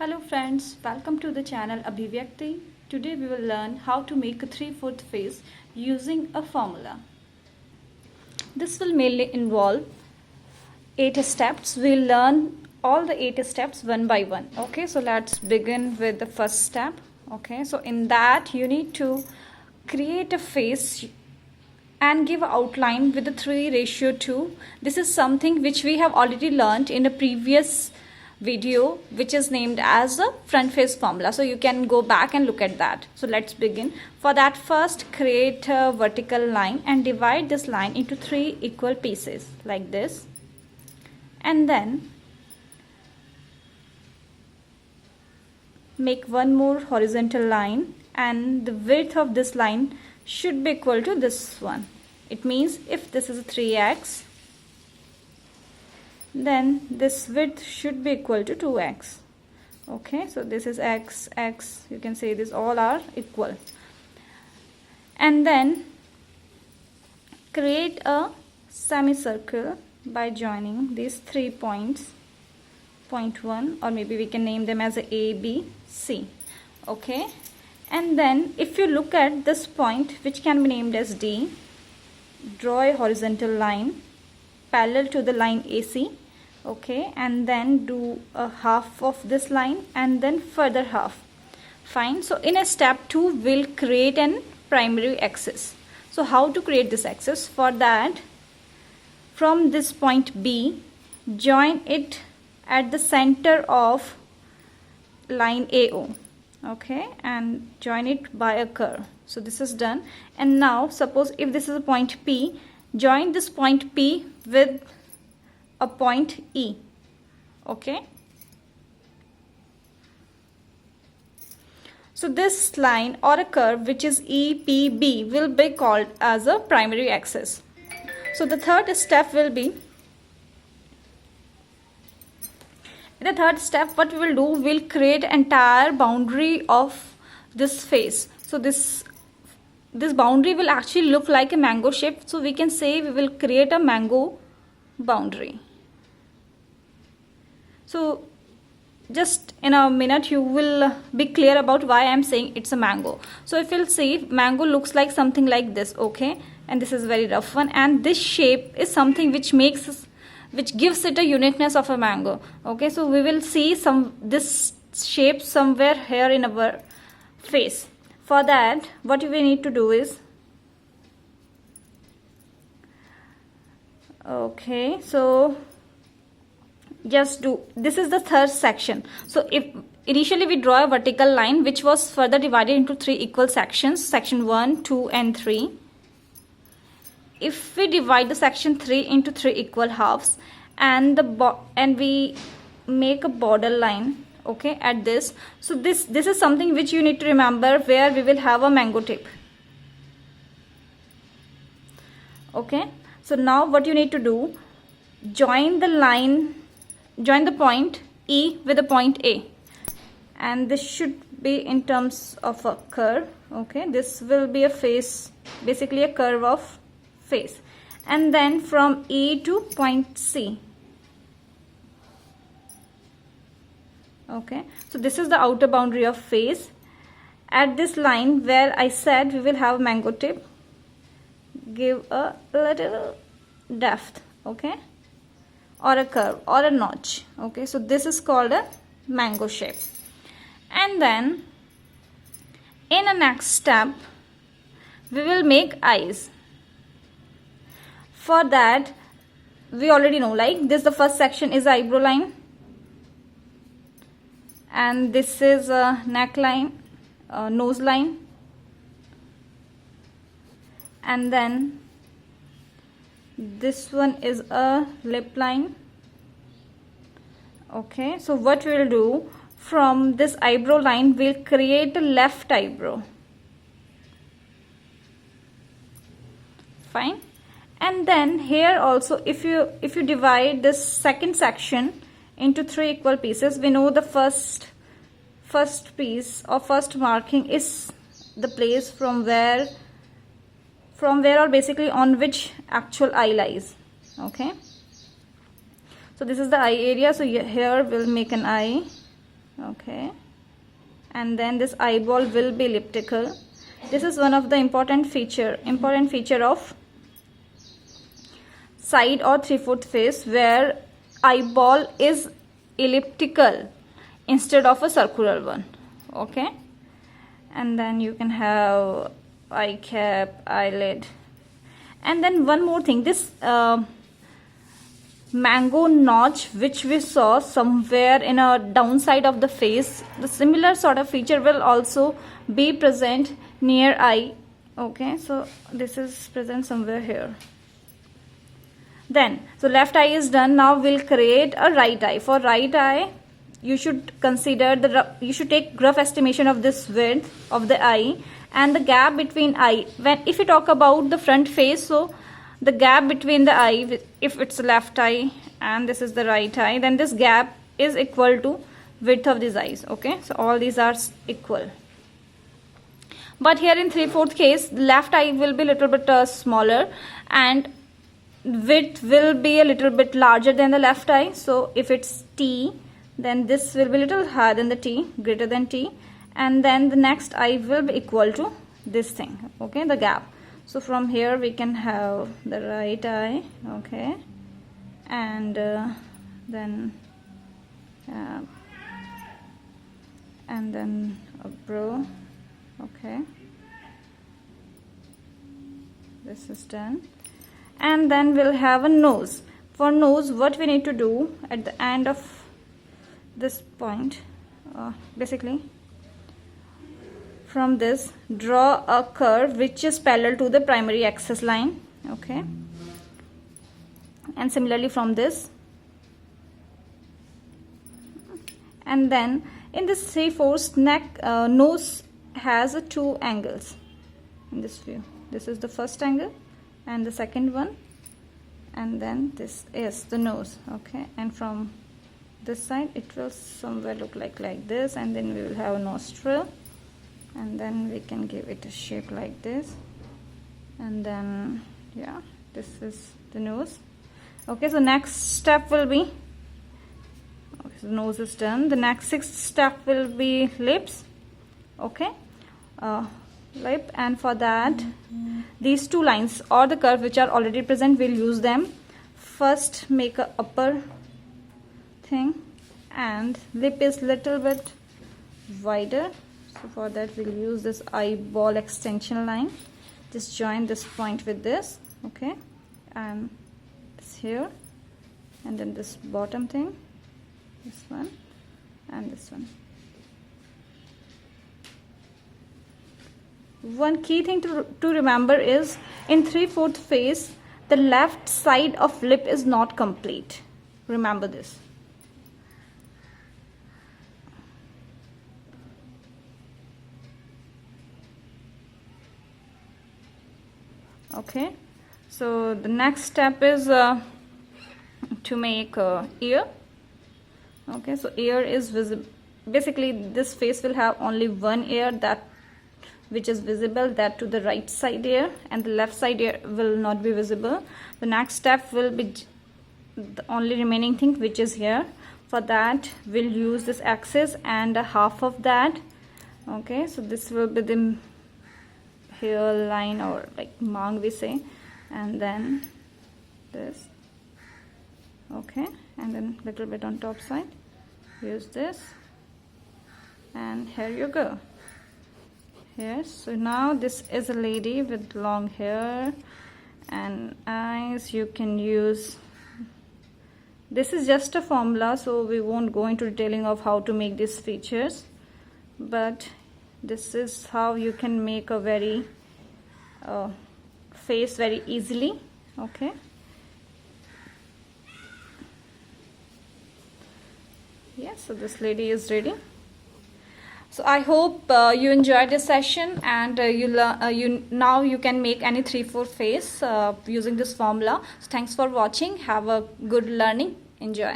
Hello friends, welcome to the channel Abhivyakti. Today we will learn how to make a 3/4 face using a formula. This will mainly involve 8 steps. We'll learn all the 8 steps one by one. Okay, so let's begin with the first step. Okay, so in that you need to create a face and give outline with the 3:2. This is something which we have already learned in a previous video which is named as the front face formula, so you can go back and look at that. So let's begin. For that, first create a vertical line and divide this line into 3 equal pieces like this, and then make one more horizontal line, and the width of this line should be equal to this one. It means if this is a 3x, then this width should be equal to 2x. Okay, so this is x, you can say this all are equal. And then create a semicircle by joining these 3 points, point 1, or maybe we can name them as a B, C. Okay, and then if you look at this point, which can be named as D, draw a horizontal line parallel to the line AC. Okay, and then do a half of this line and then further half. Fine. So in a step 2 we'll create an primary axis. So how to create this axis? For that, from this point B, join it at the center of line AO. Okay, and join it by a curve. So this is done. And now suppose if this is a point P, join this point P with a point E. Okay, so this line or a curve which is EPB will be called as a primary axis. So the third step will be, in the third step what we will do, we'll create entire boundary of this face. So this boundary will actually look like a mango shape, so we can say we will create a mango boundary. So just in a minute you will be clear about why I am saying it's a mango. So if you'll see, mango looks like something like this. Okay, and this is very rough one, and this shape is something which gives it a uniqueness of a mango. Okay, so we will see this shape somewhere here in our face. For that, what we need to do is, okay, so just do, this is the third section. So if initially we draw a vertical line which was further divided into 3 equal sections, section 1, 2 and 3. If we divide the section 3 into 3 equal halves, and we make a border line, okay, at this. So this is something which you need to remember, where we will have a mango tip. Okay, so now what you need to do, join the point E with the point A, and this should be in terms of a curve. Okay, this will be a face, basically a curve of face, and then from E to point C. Okay, so this is the outer boundary of face. At this line where I said we will have a mango tip, give a little depth. Okay, or a curve or a notch. Okay, so this is called a mango shape. And then in the next step we will make eyes. For that, we already know, like this, the first section is eyebrow line, and this is a neckline, nose line, and then this one is a lip line. Okay, so what we will do, from this eyebrow line we'll create a left eyebrow. Fine. And then here also, if you divide this second section into 3 equal pieces, we know the first piece or first marking is the place from where or basically on which actual eye lies. Okay, so this is the eye area. So here we'll make an eye, Okay, and then this eyeball will be elliptical. This is one of the important feature of side or 3/4 face, where eyeball is elliptical instead of a circular one. Okay, and then you can have eye cap, eyelid, and then one more thing, this mango notch which we saw somewhere in a downside of the face, the similar sort of feature will also be present near eye. Okay, so this is present somewhere here. Then, so left eye is done. Now we'll create a right eye. For right eye, you should consider you should take rough estimation of this width of the eye and the gap between eye. If you talk about the front face, so the gap between the eye, if it's left eye and this is the right eye, then this gap is equal to width of these eyes. Okay, so all these are equal. But here in 3/4 case, left eye will be a little bit smaller and width will be a little bit larger than the left eye. So if it's T, then this will be a little higher than the T, greater than T, and then the next eye will be equal to this thing. Okay, the gap. So from here we can have the right eye. Okay, and then a brow. Okay, this is done, and then we'll have a nose. For nose, what we need to do at the end of this point, basically from this, draw a curve which is parallel to the primary axis line. Okay, and similarly from this, and then in this 3/4 neck nose has two angles in this view. This is the first angle and the second one, and then this is the nose. Okay, and from this side it will somewhere look like this, and then we will have a nostril, and then we can give it a shape like this, and then yeah, this is the nose. Okay, so next step will be, okay, so nose is done. The next 6th step will be lips. Okay, lip, and for that these two lines or the curve which are already present, we'll use them. First make a upper thing, and lip is little bit wider, so for that we'll use this eyeball extension line. Just join this point with this. Okay, and this here, and then this bottom thing, this one and this one. One key thing to remember is in 3/4 face, the left side of lip is not complete. Remember this. Okay, so the next step is to make ear. Okay, so ear is visible. Basically, this face will have only one ear, that which is visible, that to the right side ear, and the left side ear will not be visible. The next step will be the only remaining thing, which is here. For that we'll use this axis and a half of that. Okay, so this will be the hairline, or like mang we say, and then this. Okay, and then little bit on top side, use this, and here you go. Yes, so now this is a lady with long hair and eyes. You can use, this is just a formula, so we won't go into detailing of how to make these features, but this is how you can make a very face very easily. Okay, yes, so this lady is ready. So I hope you enjoyed this session, and now you can make any 3/4 face using this formula. So thanks for watching. Have a good learning. Enjoy.